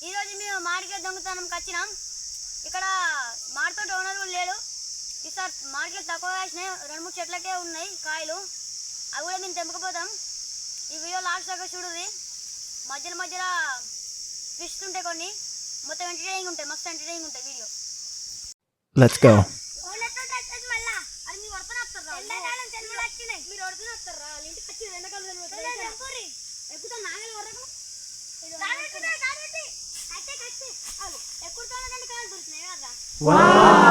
ఈరోజు మేము మామిడికాయ దొంగతనంకి వచ్చినాం. ఇక్కడ మామిడితోట ఓనర్ కూడా లేడు. ఈసారి మామిడికాయలు తక్కువ కాసినాయి, 2-3 చెట్లకే ఉన్నాయి కాయలు. అవి కూడా మేము తెంపకపోతాం. ఈ వీడియో లాస్ట్ దాకా చూడుది. మధ్యలో ట్విస్ట్ ఉంటాయి కొన్ని, మొత్తం ఎంటర్టైనింగ్ ఉంటాయి, మస్తు ఎంటర్టైనింగ్ ఉంటాయి వీడియో. Let's go. వావ్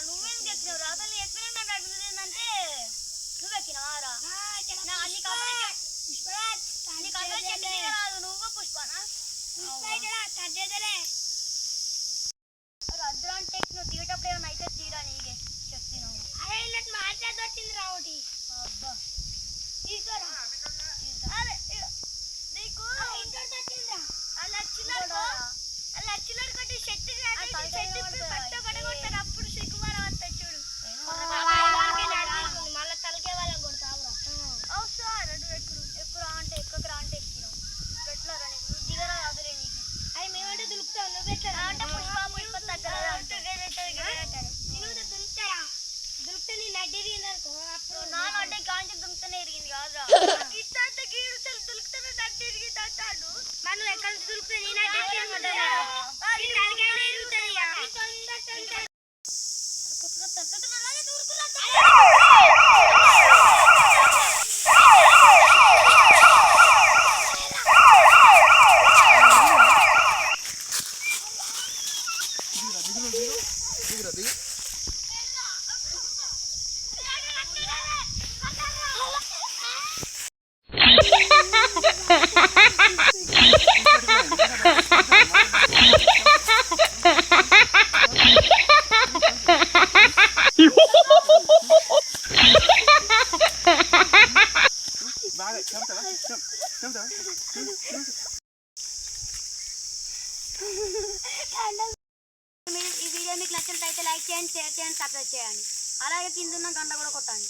నువ్వేం ఎక్కినావు రా? అసలు ఎక్స్పెరిమెంట్ అడుగుతుందంటే నువ్వు ఎక్కినావారా? రాదు నువ్వు పుష్పనా? రద్దులంటే నువ్వు దిగేటప్పుడు ఏమైనా అయితే తీరా నీకే చెప్తున్నావు. మాట్లాడొచ్చింది రావుటి. అబ్బా తీసుకోరా నీకు అలా వచ్చినారు కొట్టి చెట్టు పట్టగొడతారు. అప్పుడు సిగ్గుమార వస్తాడు చూడు. మళ్ళీ తలకే వాళ్ళకి కొడతావురా. సార్ ఎక్కురా అంటే ఎక్కరా అంటే ఎక్కినావు. పెట్టలేరా నీకు? నువ్వు దిగరా అసలే నీకు. అవి మేమంటే దులుపుతావు, నువ్వు పెట్టరా అంటే పుష్ప దులుపుతే నీ నడ్డి ఎరిగిందనుకో. అప్పుడు నాన్న అంటే కాంచి దులుపుతూనే ఎరిగింది కాదురా. ఇట్లా గీడు దులుపుతూనే నడ్డి ఎరిగింది అంటాడు. మనం ఎక్కడి నుంచి దులుపుతే నీ నడ్డి ఈ వీడియో మీకు నచ్చినట్లయితే లైక్ చేయండి, షేర్ చేయండి, సబ్స్క్రైబ్ చేయండి. అలాగే కింద ఉన్న గంట కూడా కొట్టండి.